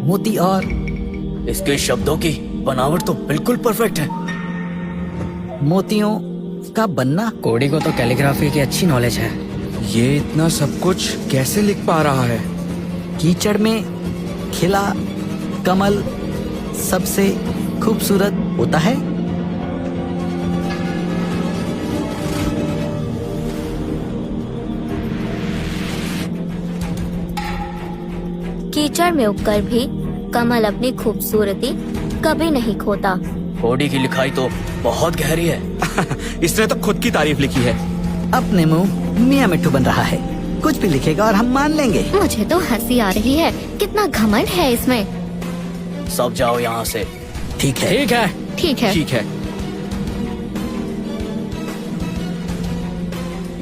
मोती और इसके शब्दों की बनावट तो बिल्कुल परफेक्ट है। मोतियों का बनना। कोडी को तो कैलीग्राफी की अच्छी नॉलेज है। ये इतना सब कुछ कैसे लिख पा रहा है? कीचड़ में खिला कमल सबसे खूबसूरत होता है। कीचड़ में उगकर भी कमल अपनी खूबसूरती कभी नहीं खोता। कोडी की लिखाई तो बहुत गहरी है। इसने तो खुद की तारीफ लिखी है। अपने मुंह मियाँ मिट्टू बन रहा है। कुछ भी लिखेगा और हम मान लेंगे। मुझे तो हंसी आ रही है, कितना घमंड है इसमें। सब जाओ यहाँ से। ठीक है। ठीक है। ठीक है। ठीक है।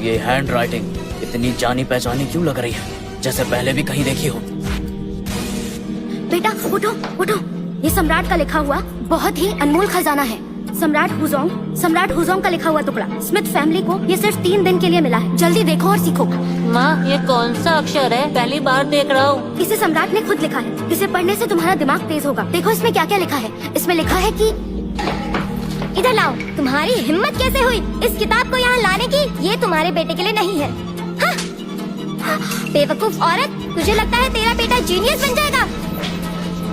ये हैंड राइटिंग इतनी जानी पहचानी क्यों लग रही है, जैसे पहले भी कहीं देखी हो। बेटा उठो उठो, ये सम्राट का लिखा हुआ बहुत ही अनमोल खजाना है। सम्राट हुजोंग का लिखा हुआ टुकड़ा स्मिथ फैमिली को ये सिर्फ 3 दिन के लिए मिला है। जल्दी देखो और सीखो। माँ, ये कौन सा अक्षर है? पहली बार देख रहा हूँ। इसे सम्राट ने खुद लिखा है। इसे पढ़ने से तुम्हारा दिमाग तेज होगा। देखो इसमें क्या क्या लिखा है। इसमें लिखा है कि इधर लाओ, तुम्हारी हिम्मत कैसे हुई इस किताब को यहाँ लाने की? ये तुम्हारे बेटे के लिए नहीं है। हाँ। बेवकूफ औरत, तुझे लगता है तेरा बेटा जीनियस बन जाएगा?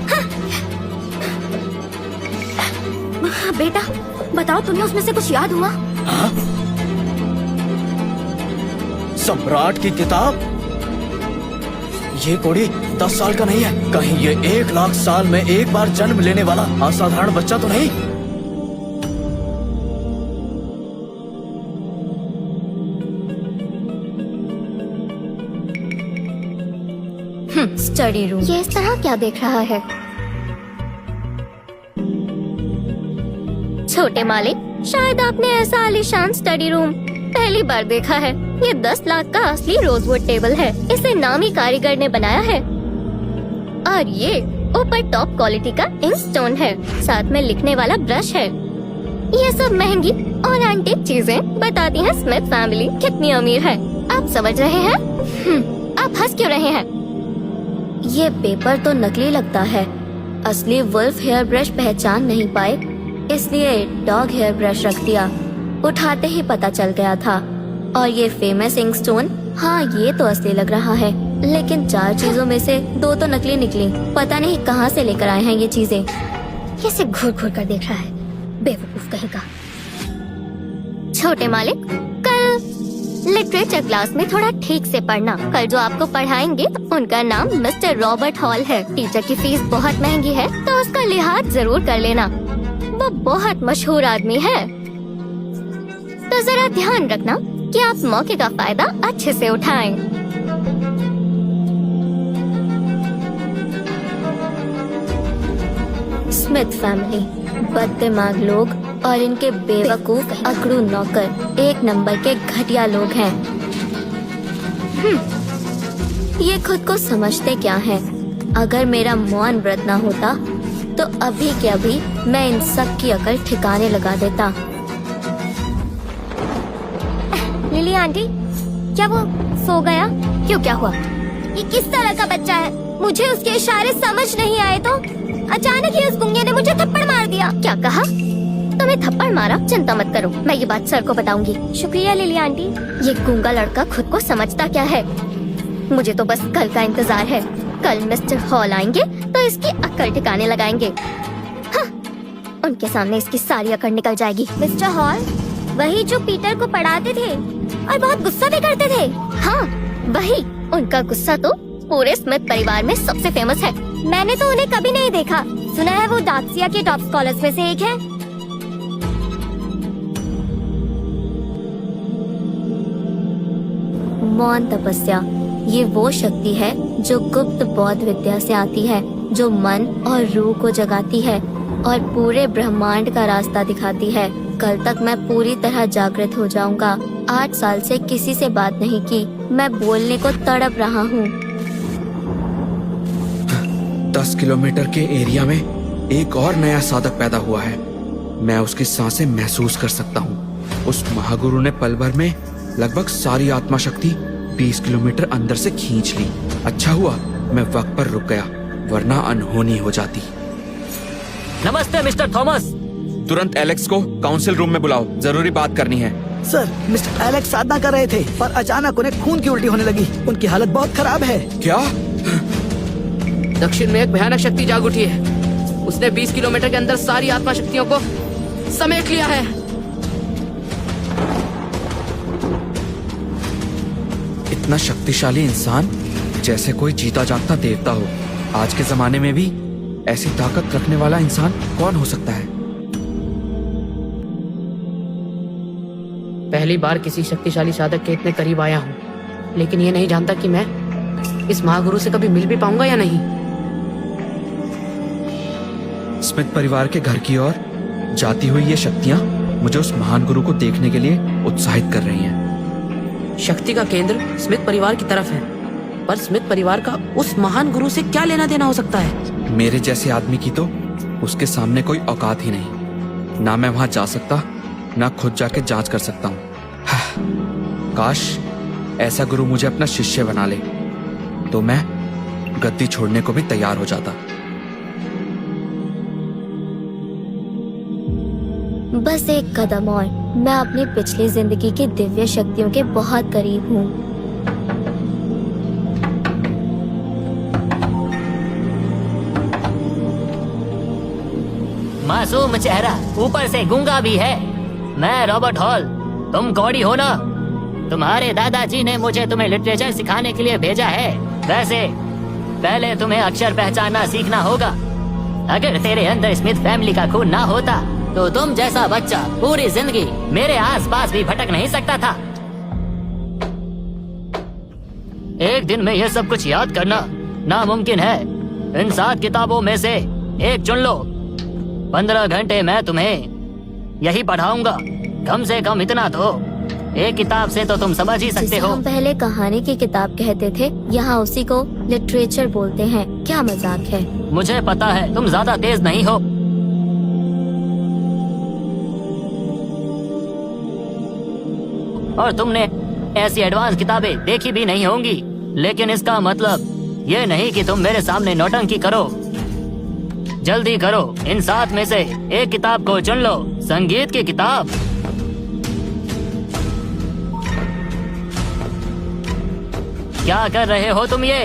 हाँ। बेटा बताओ, तुम्हें उसमें से कुछ याद हुआ? हाँ? सम्राट की किताब? ये कोडी 10 साल का नहीं है? कहीं ये 1 लाख साल में एक बार जन्म लेने वाला असाधारण बच्चा तो नहीं? Study room. ये इस तरह क्या देख रहा है? छोटे मालिक, शायद आपने ऐसा आलीशान स्टडी रूम पहली बार देखा है। ये 10 लाख का असली रोजवुड टेबल है। इसे नामी कारीगर ने बनाया है। और ये ऊपर टॉप क्वालिटी का इंक स्टोन है, साथ में लिखने वाला ब्रश है। ये सब महंगी और एंटीक चीजें बताती हैं स्मिथ फैमिली कितनी अमीर है। आप समझ रहे हैं? आप हंस क्यों रहे हैं? ये पेपर तो नकली लगता है। असली वुल्फ हेयर ब्रश पहचान नहीं पाए, इसलिए डॉग हेयर ब्रश रख दिया। उठाते ही पता चल गया था। और ये फेमस इंक स्टोन, हाँ ये तो असली लग रहा है, लेकिन 4 चीजों में से 2 तो नकली निकली। पता नहीं कहाँ से लेकर आए हैं ये चीजें। ये सिर्फ घूर घूर कर देख रहा है, बेवकूफ कहेगा। छोटे मालिक, कल लिटरेचर क्लास में थोड़ा ठीक से पढ़ना। कल जो आपको पढ़ाएंगे उनका नाम मिस्टर रॉबर्ट हॉल है। टीचर की फीस बहुत महंगी है, तो उसका लिहाज जरूर कर लेना। वो बहुत मशहूर आदमी है, तो जरा ध्यान रखना कि आप मौके का फायदा अच्छे से उठाएं। स्मिथ फैमिली बददिमाग लोग और इनके बेवकूफ अकड़ू नौकर 1 नंबर के घटिया लोग हैं। ये खुद को समझते क्या हैं? अगर मेरा मौन व्रत ना होता तो अभी के अभी मैं इन सब की अकल ठिकाने लगा देता। लिली आंटी, क्या वो सो गया? क्यों, क्या हुआ? ये किस तरह का बच्चा है? मुझे उसके इशारे समझ नहीं आए तो अचानक ही उस गुंगे ने मुझे थप्पड़ मार दिया। क्या कहा? तुम्हें थप्पड़ मारा? चिंता मत करो, मैं ये बात सर को बताऊंगी। शुक्रिया लिली आंटी। ये गूंगा लड़का खुद को समझता क्या है? मुझे तो बस कल का इंतजार है। कल मिस्टर हॉल आएंगे तो इसकी अक्ल ठिकाने लगाएंगे। हाँ, उनके सामने इसकी सारी अकड़ निकल जाएगी। मिस्टर हॉल, वही जो पीटर को पढ़ाते थे और बहुत गुस्सा भी करते थे? हाँ वही। उनका गुस्सा तो पूरे स्मिथ परिवार में सबसे फेमस है। मैंने तो उन्हें कभी नहीं देखा। सुना है वो डार्कसिया के टॉप स्कॉलर्स में से एक है। मौन तपस्या, ये वो शक्ति है जो गुप्त बौद्ध विद्या से आती है, जो मन और रूह को जगाती है और पूरे ब्रह्मांड का रास्ता दिखाती है। कल तक मैं पूरी तरह जागृत हो जाऊंगा। 8 साल से किसी से बात नहीं की। मैं बोलने को तड़प रहा हूँ। 10 किलोमीटर के एरिया में एक और नया साधक पैदा हुआ है। मैं उसकी सांसें महसूस कर सकता हूँ। उस महागुरु ने पल भर में लगभग सारी आत्मा शक्ति 20 किलोमीटर अंदर से खींच ली। अच्छा हुआ मैं वक्त पर रुक गया। वरना अनहोनी हो जाती। नमस्ते मिस्टर थॉमस। तुरंत एलेक्स को काउंसिल रूम में बुलाओ, जरूरी बात करनी है। सर, मिस्टर एलेक्स साधना कर रहे थे पर अचानक उन्हें खून की उल्टी होने लगी। उनकी हालत बहुत खराब है। क्या? दक्षिण में एक भयानक शक्ति जाग उठी है। उसने 20 किलोमीटर के अंदर सारी आत्मा शक्तियों को समेट लिया है। इतना शक्तिशाली इंसान, जैसे कोई जीता जागता देवता हो। आज के जमाने में भी ऐसी ताकत रखने वाला इंसान कौन हो सकता है? पहली बार किसी शक्तिशाली साधक के इतने करीब आया हूँ, लेकिन ये नहीं जानता कि मैं इस महागुरु से कभी मिल भी पाऊंगा या नहीं। स्मिथ परिवार के घर की ओर जाती हुई ये शक्तियां मुझे उस महान गुरु को देखने के लिए उत्साहित कर रही हैं। शक्ति का केंद्र स्मिथ परिवार की तरफ है, पर स्मिथ परिवार का उस महान गुरु से क्या लेना देना हो सकता है? मेरे जैसे आदमी की तो उसके सामने कोई औकात ही नहीं। ना मैं वहां जा सकता, ना खुद जाके जांच कर सकता हूँ। काश ऐसा गुरु मुझे अपना शिष्य बना ले, तो मैं गद्दी छोड़ने को भी तैयार हो जाता। बस एक कदम और, मैं अपनी पिछली जिंदगी की दिव्य शक्तियों के बहुत करीब हूँ। मासूम चेहरा, ऊपर से गूंगा भी है। मैं रॉबर्ट हॉल, तुम कौड़ी हो ना? तुम्हारे दादाजी ने मुझे तुम्हें लिटरेचर सिखाने के लिए भेजा है। वैसे पहले तुम्हें अक्षर पहचानना सीखना होगा। अगर तेरे अंदर स्मिथ फैमिली का खून ना होता तो तुम जैसा बच्चा पूरी जिंदगी मेरे आसपास भी भटक नहीं सकता था। एक दिन में यह सब कुछ याद करना नामुमकिन है। इन 7 किताबों में से एक चुन लो। 15 घंटे मैं तुम्हें यही पढ़ाऊंगा। कम से कम इतना तो, एक किताब से तो तुम समझ ही सकते जिसे हो। हम पहले कहानी की किताब कहते थे, यहाँ उसी को लिटरेचर बोलते हैं। क्या मजाक है। मुझे पता है तुम ज्यादा तेज नहीं हो। और तुमने ऐसी एडवांस किताबें देखी भी नहीं होंगी, लेकिन इसका मतलब ये नहीं कि तुम मेरे सामने नौटंकी करो। जल्दी करो, इन 7 में से एक किताब को चुन लो। संगीत की किताब। क्या कर रहे हो तुम ये?